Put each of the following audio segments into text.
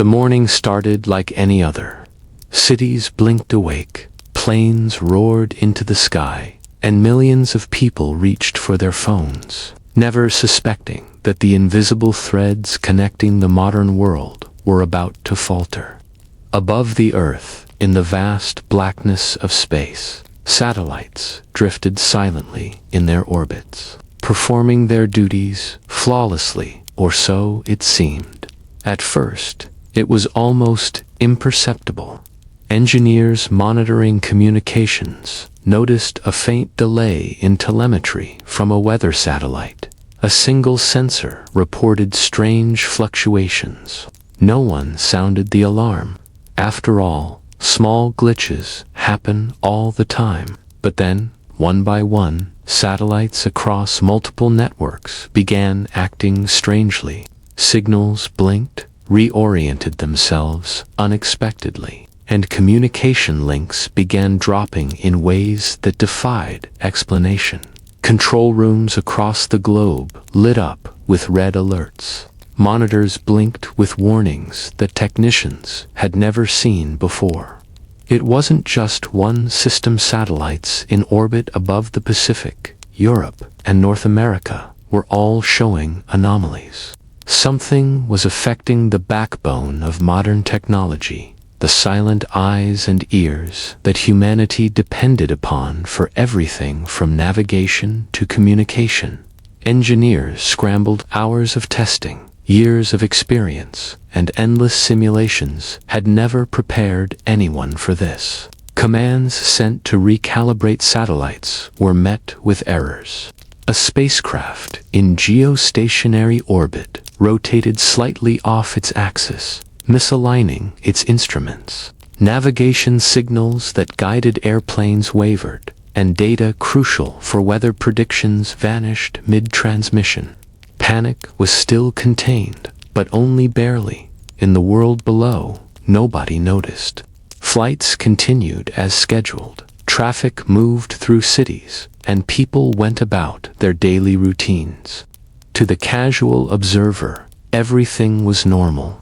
The morning started like any other. Cities blinked awake, planes roared into the sky, and millions of people reached for their phones, never suspecting that the invisible threads connecting the modern world were about to falter. Above the Earth, in the vast blackness of space, satellites drifted silently in their orbits, performing their duties flawlessly, or so it seemed. At first, it was almost imperceptible. Engineers monitoring communications noticed a faint delay in telemetry from a weather satellite. A single sensor reported strange fluctuations. No one sounded the alarm. After all, small glitches happen all the time. But then, one by one, satellites across multiple networks began acting strangely. Signals blinked, reoriented themselves unexpectedly, and communication links began dropping in ways that defied explanation. Control rooms across the globe lit up with red alerts. Monitors blinked with warnings that technicians had never seen before. It wasn't just one system. Satellites in orbit above the Pacific, Europe, and North America were all showing anomalies. Something was affecting the backbone of modern technology, the silent eyes and ears that humanity depended upon for everything from navigation to communication. Engineers scrambled. Hours of testing, years of experience, and endless simulations had never prepared anyone for this. Commands sent to recalibrate satellites were met with errors. A spacecraft in geostationary orbit rotated slightly off its axis, misaligning its instruments. Navigation signals that guided airplanes wavered, and data crucial for weather predictions vanished mid-transmission. Panic was still contained, but only barely. In the world below, nobody noticed. Flights continued as scheduled. Traffic moved through cities, and people went about their daily routines. To the casual observer, everything was normal.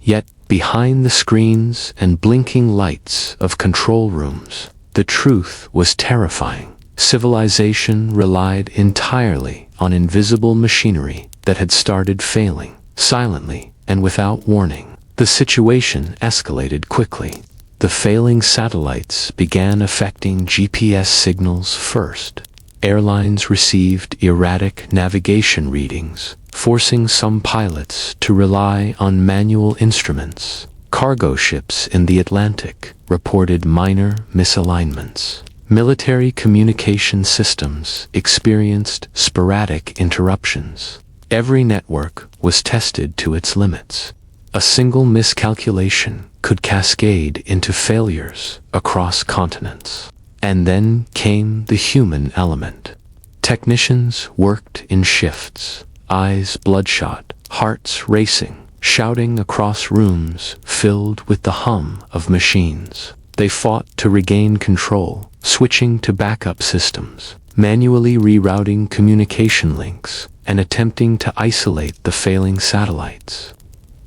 Yet, behind the screens and blinking lights of control rooms, the truth was terrifying. Civilization relied entirely on invisible machinery that had started failing, silently and without warning. The situation escalated quickly. The failing satellites began affecting GPS signals first. Airlines received erratic navigation readings, forcing some pilots to rely on manual instruments. Cargo ships in the Atlantic reported minor misalignments. Military communication systems experienced sporadic interruptions. Every network was tested to its limits. A single miscalculation could cascade into failures across continents. And then came the human element. Technicians worked in shifts, eyes bloodshot, hearts racing, shouting across rooms filled with the hum of machines. They fought to regain control, switching to backup systems, manually rerouting communication links, and attempting to isolate the failing satellites.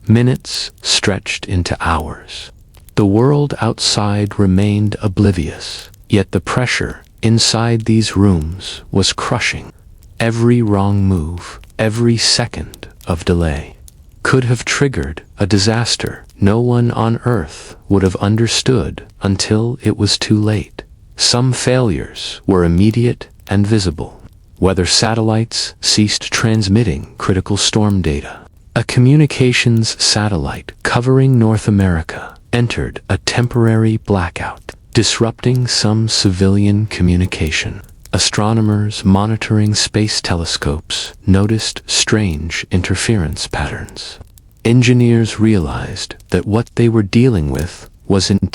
Minutes stretched into hours. The world outside remained oblivious, yet the pressure inside these rooms was crushing. Every wrong move, every second of delay, could have triggered a disaster no one on Earth would have understood until it was too late. Some failures were immediate and visible. Weather satellites ceased transmitting critical storm data. A communications satellite covering North America entered a temporary blackout, disrupting some civilian communication. Astronomers monitoring space telescopes noticed strange interference patterns. Engineers realized that what they were dealing with wasn't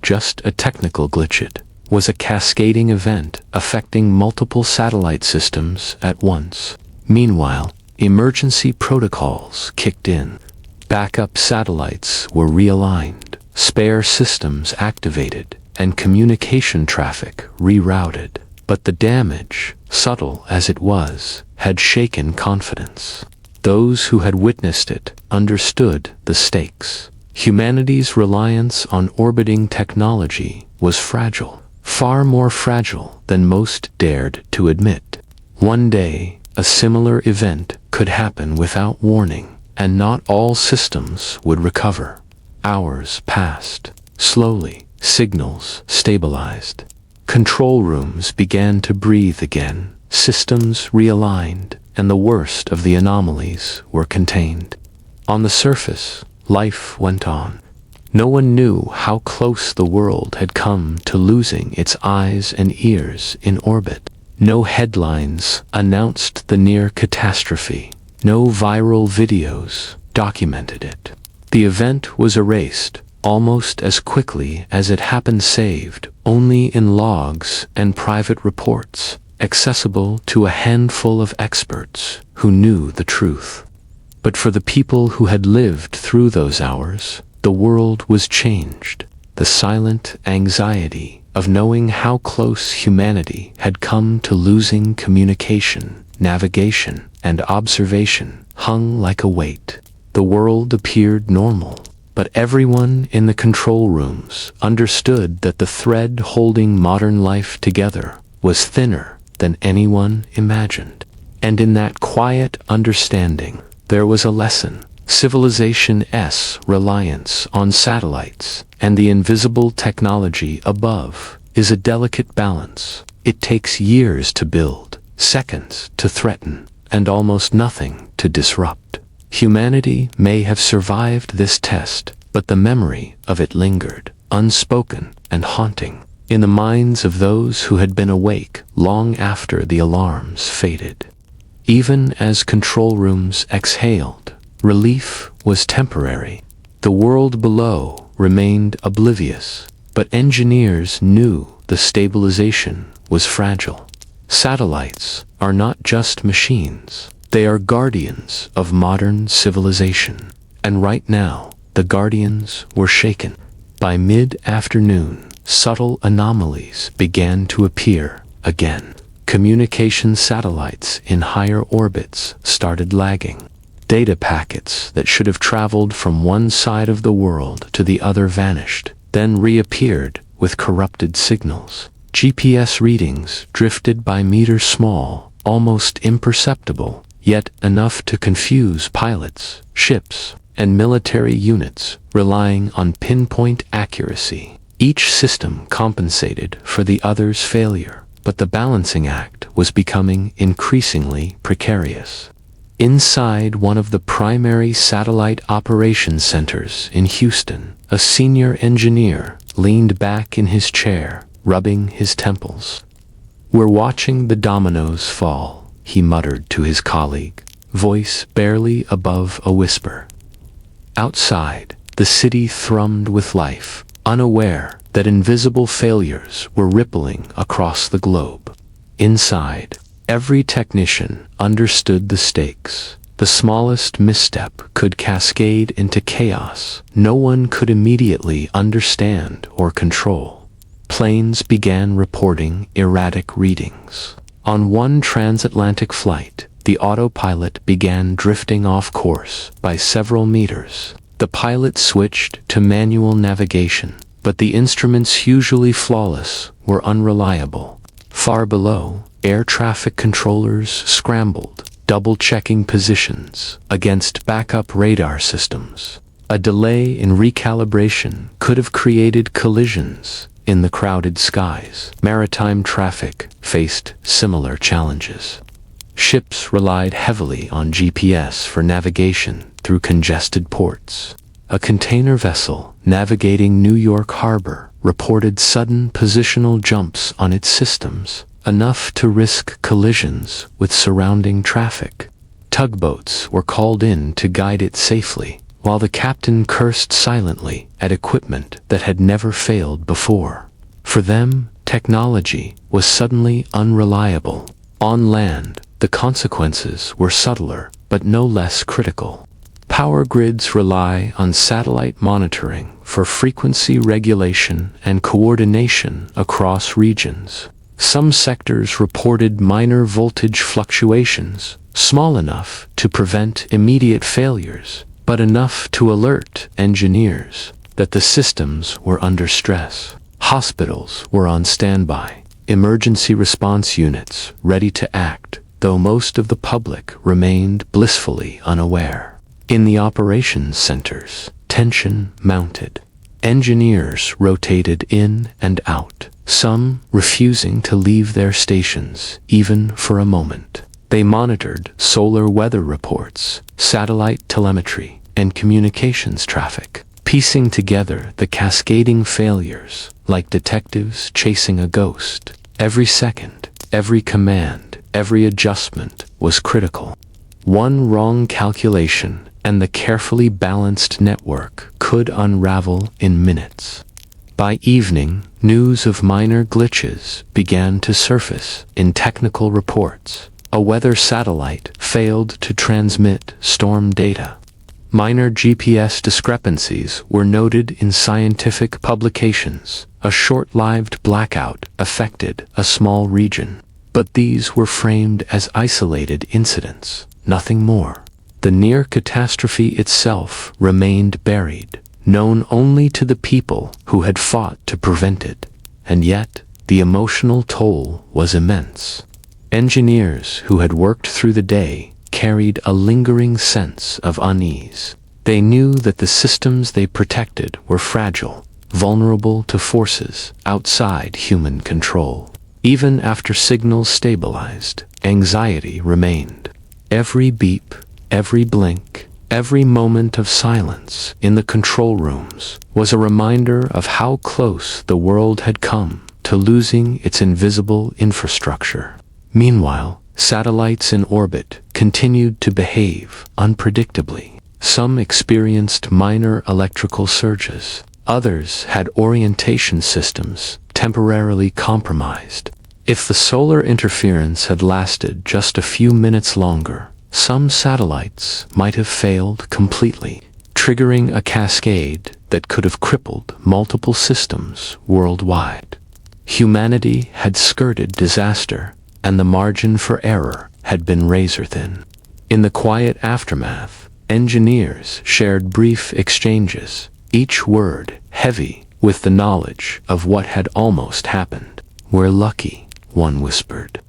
just a technical glitch. It was a cascading event affecting multiple satellite systems at once. Meanwhile, emergency protocols kicked in. Backup satellites were realigned, spare systems activated, and communication traffic rerouted. But the damage, subtle as it was, had shaken confidence. Those who had witnessed it understood the stakes. Humanity's reliance on orbiting technology was fragile, far more fragile than most dared to admit. One day, a similar event could happen without warning, and not all systems would recover. Hours passed. Slowly, signals stabilized. Control rooms began to breathe again, systems realigned, and the worst of the anomalies were contained. On the surface, life went on. No one knew how close the world had come to losing its eyes and ears in orbit. No headlines announced the near catastrophe. No viral videos documented it. The event was erased almost as quickly as it happened, saved only in logs and private reports, accessible to a handful of experts who knew the truth. But for the people who had lived through those hours, the world was changed. The silent anxiety of knowing how close humanity had come to losing communication, navigation, and observation hung like a weight. The world appeared normal, but everyone in the control rooms understood that the thread holding modern life together was thinner than anyone imagined. And in that quiet understanding, there was a lesson. Civilization's reliance on satellites and the invisible technology above is a delicate balance. It takes years to build, seconds to threaten, and almost nothing to disrupt. Humanity may have survived this test, but the memory of it lingered, unspoken and haunting, in the minds of those who had been awake long after the alarms faded. Even as control rooms exhaled, relief was temporary. The world below remained oblivious, but engineers knew the stabilization was fragile. Satellites are not just machines. They are guardians of modern civilization. And right now, the guardians were shaken. By mid-afternoon, subtle anomalies began to appear again. Communication satellites in higher orbits started lagging. Data packets that should have traveled from one side of the world to the other vanished, then reappeared with corrupted signals. GPS readings drifted by meters small, almost imperceptible, yet enough to confuse pilots, ships, and military units relying on pinpoint accuracy. Each system compensated for the other's failure, but the balancing act was becoming increasingly precarious. Inside one of the primary satellite operations centers in Houston, a senior engineer leaned back in his chair, rubbing his temples. "We're watching the dominoes fall," he muttered to his colleague, voice barely above a whisper. Outside, the city thrummed with life, unaware that invisible failures were rippling across the globe. Inside, every technician understood the stakes. The smallest misstep could cascade into chaos no one could immediately understand or control. Planes began reporting erratic readings. On one transatlantic flight, the autopilot began drifting off course by several meters. The pilot switched to manual navigation, but the instruments, usually flawless, were unreliable. Far below, air traffic controllers scrambled, double-checking positions against backup radar systems. A delay in recalibration could have created collisions in the crowded skies. Maritime traffic faced similar challenges. Ships relied heavily on GPS for navigation through congested ports. A container vessel navigating New York Harbor reported sudden positional jumps on its systems, enough to risk collisions with surrounding traffic. Tugboats were called in to guide it safely, while the captain cursed silently at equipment that had never failed before. For them, technology was suddenly unreliable. On land, the consequences were subtler, but no less critical. Power grids rely on satellite monitoring for frequency regulation and coordination across regions. Some sectors reported minor voltage fluctuations, small enough to prevent immediate failures, but enough to alert engineers that the systems were under stress. Hospitals were on standby, emergency response units ready to act, though most of the public remained blissfully unaware. In the operations centers, tension mounted. Engineers rotated in and out, some refusing to leave their stations even for a moment. They monitored solar weather reports, satellite telemetry, and communications traffic, piecing together the cascading failures like detectives chasing a ghost. Every second, every command, every adjustment was critical. One wrong calculation and the carefully balanced network could unravel in minutes. By evening, news of minor glitches began to surface in technical reports. A weather satellite failed to transmit storm data. Minor GPS discrepancies were noted in scientific publications. A short-lived blackout affected a small region, but these were framed as isolated incidents, nothing more. The near-catastrophe itself remained buried, known only to the people who had fought to prevent it, and yet the emotional toll was immense. Engineers who had worked through the day carried a lingering sense of unease. They knew that the systems they protected were fragile, vulnerable to forces outside human control. Even after signals stabilized, anxiety remained. Every beep, every blink, every moment of silence in the control rooms was a reminder of how close the world had come to losing its invisible infrastructure. Meanwhile, satellites in orbit continued to behave unpredictably. Some experienced minor electrical surges. Others had orientation systems temporarily compromised. If the solar interference had lasted just a few minutes longer, some satellites might have failed completely, triggering a cascade that could have crippled multiple systems worldwide. Humanity had skirted disaster, and the margin for error had been razor-thin. In the quiet aftermath, engineers shared brief exchanges, each word heavy with the knowledge of what had almost happened. "We're lucky," one whispered.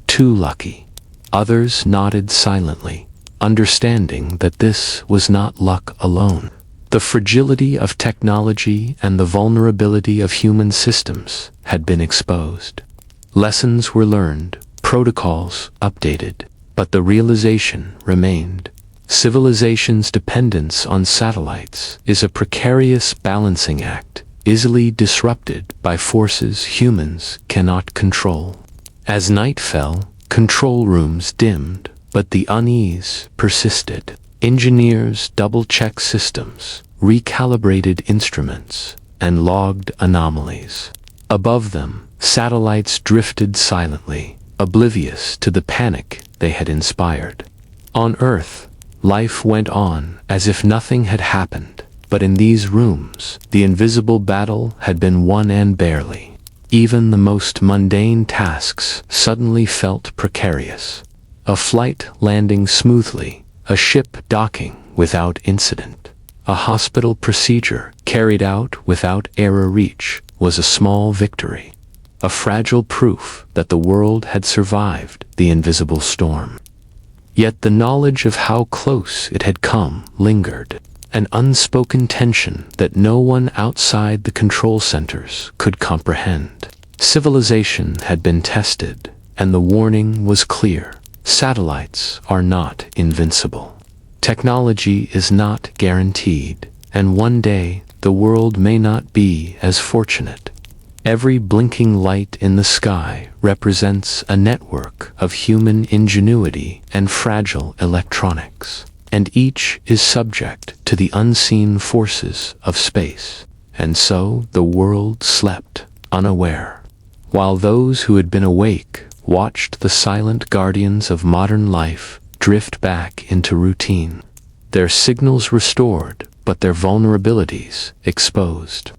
"Too lucky." Others nodded silently, understanding that this was not luck alone. The fragility of technology and the vulnerability of human systems had been exposed. Lessons were learned, protocols updated, but the realization remained. Civilization's dependence on satellites is a precarious balancing act, easily disrupted by forces humans cannot control. As night fell, control rooms dimmed, but the unease persisted. Engineers double-checked systems, recalibrated instruments, and logged anomalies. Above them, satellites drifted silently, oblivious to the panic they had inspired. On Earth, life went on as if nothing had happened, but in these rooms, the invisible battle had been won and barely. Even the most mundane tasks suddenly felt precarious. A flight landing smoothly, a ship docking without incident, a hospital procedure carried out without error reach was a small victory, a fragile proof that the world had survived the invisible storm. Yet the knowledge of how close it had come lingered, an unspoken tension that no one outside the control centers could comprehend. Civilization had been tested, and the warning was clear. Satellites are not invincible. Technology is not guaranteed, and one day the world may not be as fortunate. Every blinking light in the sky represents a network of human ingenuity and fragile electronics, and each is subject to the unseen forces of space. And so the world slept, unaware, while those who had been awake watched the silent guardians of modern life drift back into routine, their signals restored, but their vulnerabilities exposed.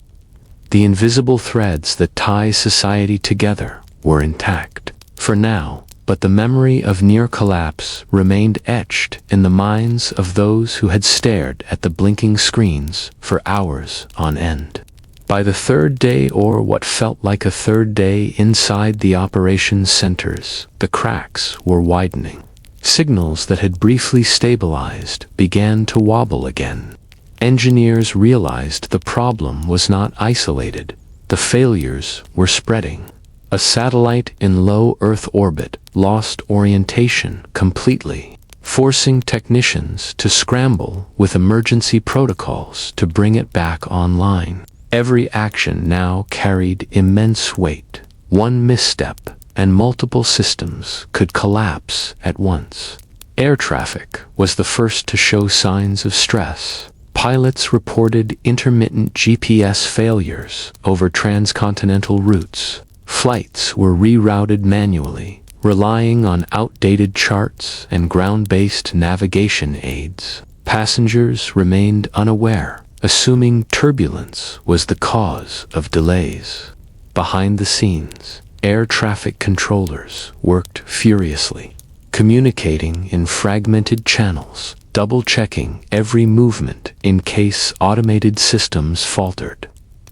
The invisible threads that tie society together were intact. For now, but the memory of near collapse remained etched in the minds of those who had stared at the blinking screens for hours on end. By the third day, or what felt like a third day inside the operations centers, the cracks were widening. Signals that had briefly stabilized began to wobble again. Engineers realized the problem was not isolated. The failures were spreading. A satellite in low Earth orbit lost orientation completely, forcing technicians to scramble with emergency protocols to bring it back online. Every action now carried immense weight. One misstep, and multiple systems could collapse at once. Air traffic was the first to show signs of stress. Pilots reported intermittent GPS failures over transcontinental routes. Flights were rerouted manually, relying on outdated charts and ground-based navigation aids. Passengers remained unaware, assuming turbulence was the cause of delays. Behind the scenes, air traffic controllers worked furiously, communicating in fragmented channels, double-checking every movement in case automated systems faltered.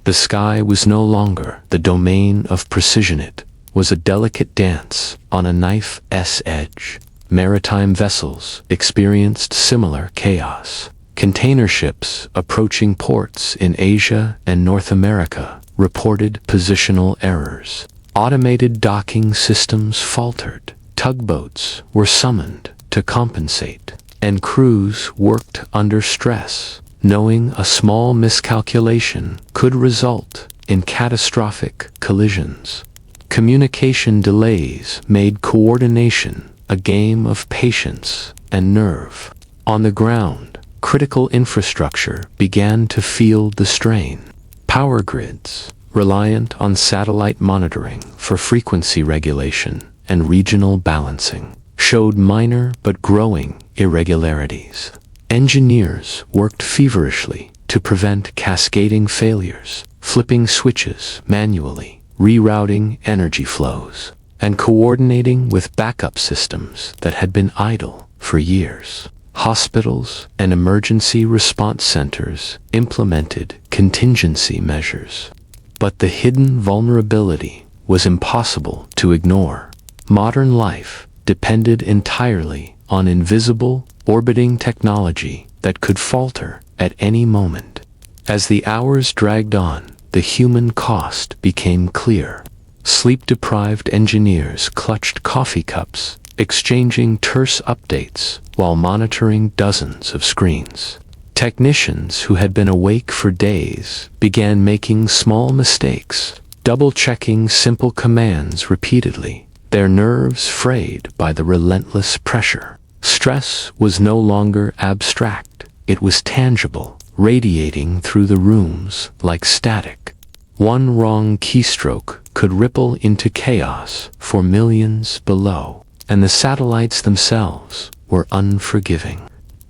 The sky was no longer the domain of precision. It was a delicate dance on a knife's edge. Maritime vessels experienced similar chaos. Container ships approaching ports in Asia and North America reported positional errors. Automated docking systems faltered. Tugboats were summoned to compensate, and crews worked under stress, knowing a small miscalculation could result in catastrophic collisions. Communication delays made coordination a game of patience and nerve. On the ground, critical infrastructure began to feel the strain. Power grids, reliant on satellite monitoring for frequency regulation and regional balancing, showed minor but growing irregularities. Engineers worked feverishly to prevent cascading failures, flipping switches manually, rerouting energy flows, and coordinating with backup systems that had been idle for years. Hospitals and emergency response centers implemented contingency measures, but the hidden vulnerability was impossible to ignore. Modern life depended entirely on invisible, orbiting technology that could falter at any moment. As the hours dragged on, the human cost became clear. Sleep-deprived engineers clutched coffee cups, exchanging terse updates while monitoring dozens of screens. Technicians who had been awake for days began making small mistakes, double-checking simple commands repeatedly, their nerves frayed by the relentless pressure. Stress was no longer abstract, it was tangible, radiating through the rooms like static. One wrong keystroke could ripple into chaos for millions below, and the satellites themselves were unforgiving.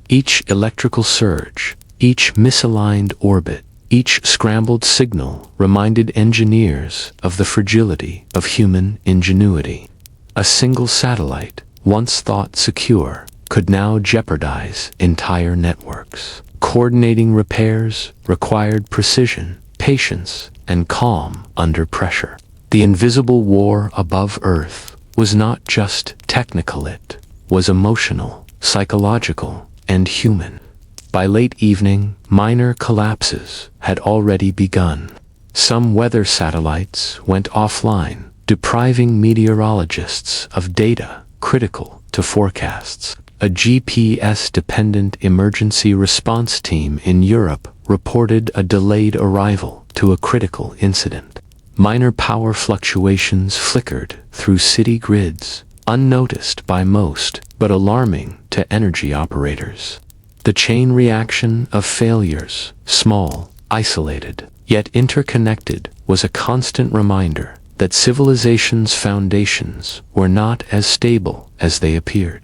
Each electrical surge, each misaligned orbit, each scrambled signal reminded engineers of the fragility of human ingenuity. A single satellite, once thought secure, could now jeopardize entire networks. Coordinating repairs required precision, patience, and calm under pressure. The invisible war above Earth was not just technical, it was emotional, psychological, and human. By late evening, minor collapses had already begun. Some weather satellites went offline, depriving meteorologists of data critical to forecasts. A GPS-dependent emergency response team in Europe reported a delayed arrival to a critical incident. Minor power fluctuations flickered through city grids, unnoticed by most, but alarming to energy operators. The chain reaction of failures, small, isolated, yet interconnected, was a constant reminder that civilization's foundations were not as stable as they appeared.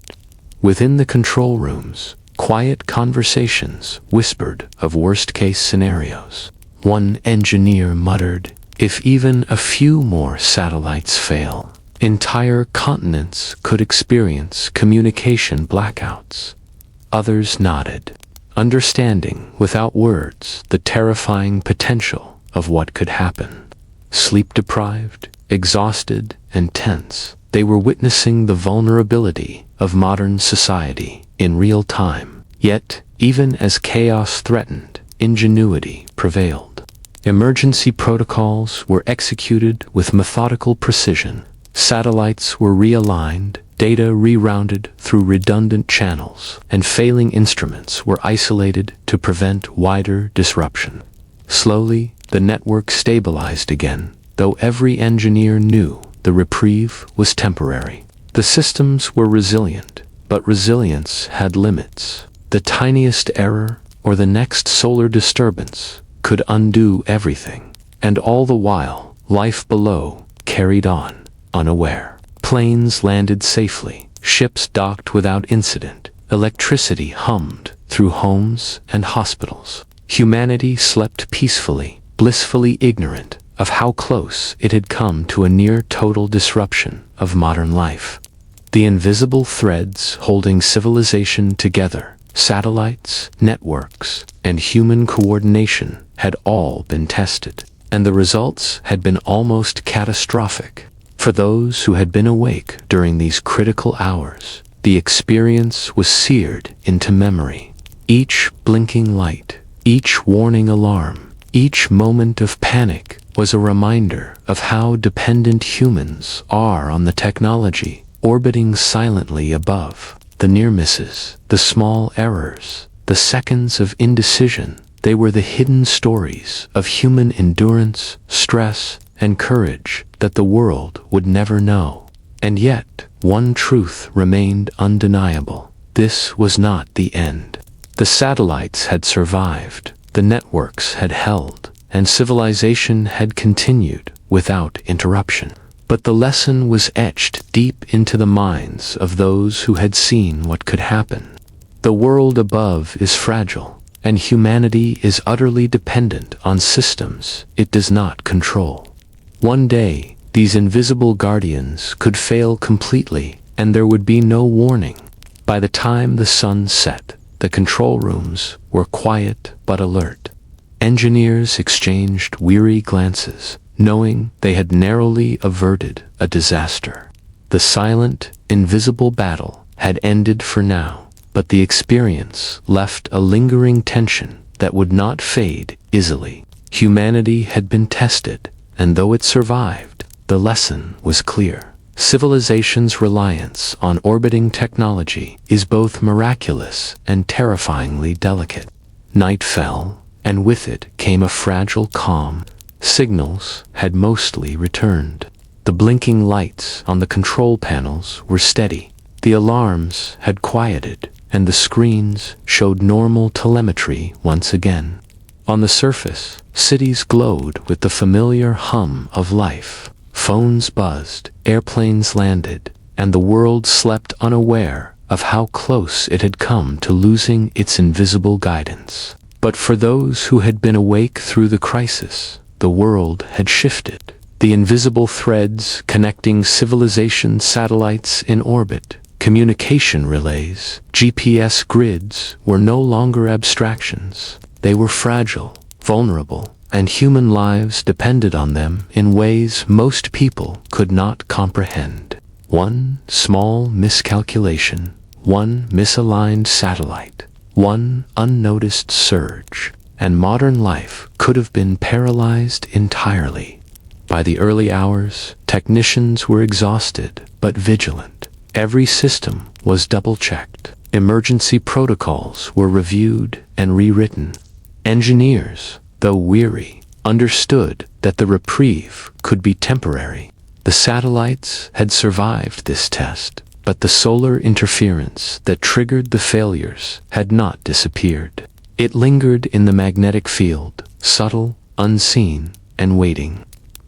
Within the control rooms, quiet conversations whispered of worst-case scenarios. One engineer muttered, "If even a few more satellites fail, Entire continents could experience communication blackouts. Others nodded, understanding without words the terrifying potential of what could happen. Sleep-deprived, exhausted, and tense, they were witnessing the vulnerability of modern society in real time. Yet, even as chaos threatened, ingenuity prevailed. Emergency protocols were executed with methodical precision. Satellites were realigned, data rerouted through redundant channels, and failing instruments were isolated to prevent wider disruption. Slowly, the network stabilized again, though every engineer knew the reprieve was temporary. The systems were resilient, but resilience had limits. The tiniest error, or the next solar disturbance, could undo everything. And all the while, life below carried on, unaware. Planes landed safely, ships docked without incident, electricity hummed through homes and hospitals. Humanity slept peacefully, blissfully ignorant of how close it had come to a near-total disruption of modern life. The invisible threads holding civilization together, satellites, networks, and human coordination had all been tested, and the results had been almost catastrophic. For those who had been awake during these critical hours, the experience was seared into memory. Each blinking light, each warning alarm, each moment of panic was a reminder of how dependent humans are on the technology orbiting silently above. The near misses, the small errors, the seconds of indecision, they were the hidden stories of human endurance, stress, and courage that the world would never know. And yet, one truth remained undeniable. This was not the end. The satellites had survived, the networks had held, and civilization had continued without interruption. But the lesson was etched deep into the minds of those who had seen what could happen. The world above is fragile, and humanity is utterly dependent on systems it does not control. One day, these invisible guardians could fail completely, and there would be no warning. By the time the sun set, the control rooms were quiet but alert. Engineers exchanged weary glances, knowing they had narrowly averted a disaster. The silent, invisible battle had ended for now, but the experience left a lingering tension that would not fade easily. Humanity had been tested, and though it survived, the lesson was clear. Civilization's reliance on orbiting technology is both miraculous and terrifyingly delicate. Night fell, and with it came a fragile calm. Signals had mostly returned. The blinking lights on the control panels were steady. The alarms had quieted, and the screens showed normal telemetry once again. On the surface, cities glowed with the familiar hum of life. Phones buzzed, airplanes landed, and the world slept unaware of how close it had come to losing its invisible guidance. But for those who had been awake through the crisis, the world had shifted. The invisible threads connecting civilization satellites in orbit, communication relays, GPS grids were no longer abstractions. They were fragile, vulnerable, and human lives depended on them in ways most people could not comprehend. One small miscalculation, one misaligned satellite, one unnoticed surge, and modern life could have been paralyzed entirely. By the early hours, technicians were exhausted but vigilant. Every system was double-checked. Emergency protocols were reviewed and rewritten. Engineers, though weary, understood that the reprieve could be temporary. The satellites had survived this test, but the solar interference that triggered the failures had not disappeared. It lingered in the magnetic field, subtle, unseen, and waiting.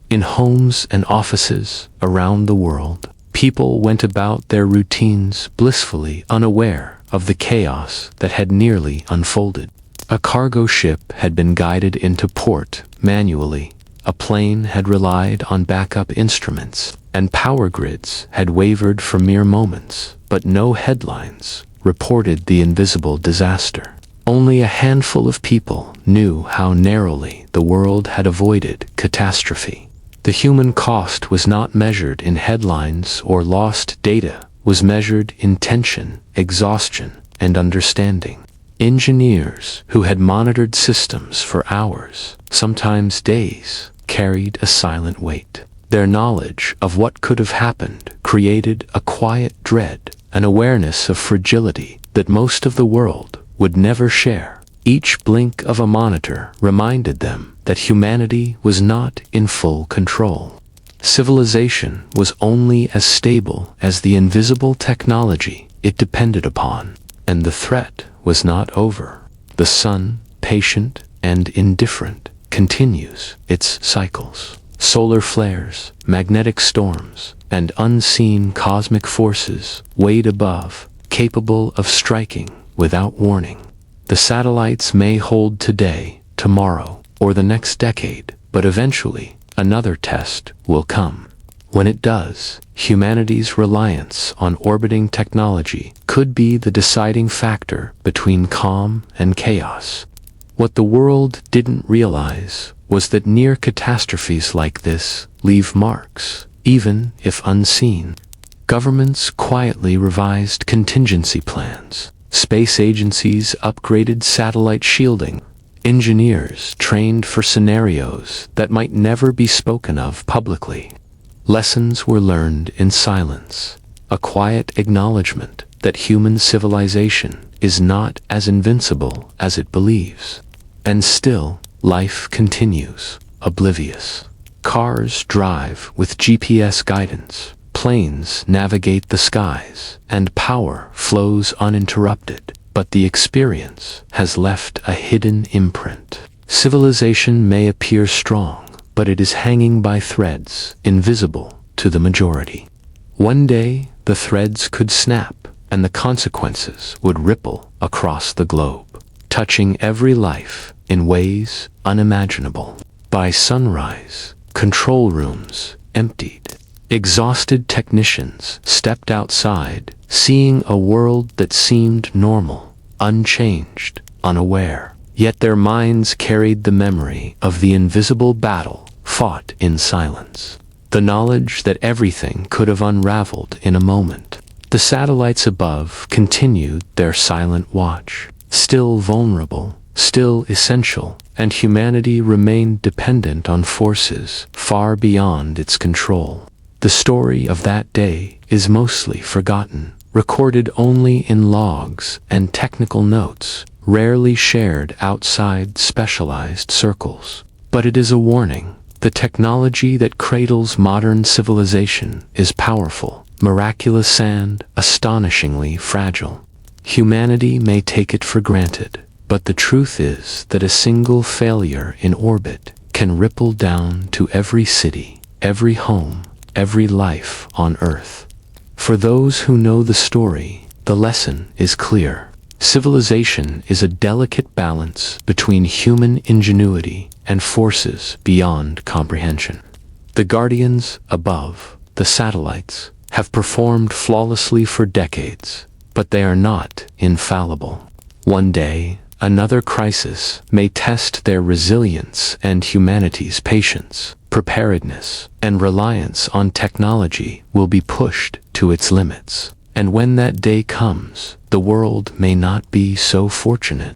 In homes and offices around the world, people went about their routines blissfully unaware of the chaos that had nearly unfolded. A cargo ship had been guided into port manually. a plane had relied on backup instruments, and power grids had wavered for mere moments, but no headlines reported the invisible disaster. Only a handful of people knew how narrowly the world had avoided catastrophe. The human cost was not measured in headlines or lost data, was measured in tension, exhaustion, and understanding. Engineers who had monitored systems for hours, sometimes days, carried a silent weight. Their knowledge of what could have happened created a quiet dread, an awareness of fragility that most of the world would never share. Each blink of a monitor reminded them that humanity was not in full control. Civilization was only as stable as the invisible technology it depended upon, and the threat was not over. The sun, patient and indifferent, continues its cycles. Solar flares, magnetic storms, and unseen cosmic forces wait above, capable of striking without warning. The satellites may hold today, tomorrow, or the next decade, but eventually another test will come. When it does, humanity's reliance on orbiting technology could be the deciding factor between calm and chaos. What the world didn't realize was that near catastrophes like this leave marks, even if unseen. Governments quietly revised contingency plans. Space agencies upgraded satellite shielding. Engineers trained for scenarios that might never be spoken of publicly. Lessons were learned in silence, a quiet acknowledgement that human civilization is not as invincible as it believes. And still, life continues, oblivious. Cars drive with GPS guidance, planes navigate the skies, and power flows uninterrupted. But the experience has left a hidden imprint. Civilization may appear strong, but it is hanging by threads, invisible to the majority. One day, the threads could snap, and the consequences would ripple across the globe, touching every life in ways unimaginable. By sunrise, control rooms emptied. Exhausted technicians stepped outside, seeing a world that seemed normal, unchanged, unaware. Yet their minds carried the memory of the invisible battle fought in silence. The knowledge that everything could have unraveled in a moment. The satellites above continued their silent watch, still vulnerable, still essential, and humanity remained dependent on forces far beyond its control. The story of that day is mostly forgotten, recorded only in logs and technical notes, rarely shared outside specialized circles. But it is a warning. The technology that cradles modern civilization is powerful, miraculous and astonishingly fragile. Humanity may take it for granted, but the truth is that a single failure in orbit can ripple down to every city, every home, every life on Earth. For those who know the story, the lesson is clear. Civilization is a delicate balance between human ingenuity and forces beyond comprehension. The guardians above, the satellites, have performed flawlessly for decades, but they are not infallible. One day, another crisis may test their resilience, and humanity's patience, preparedness, and reliance on technology will be pushed to its limits. And when that day comes, the world may not be so fortunate.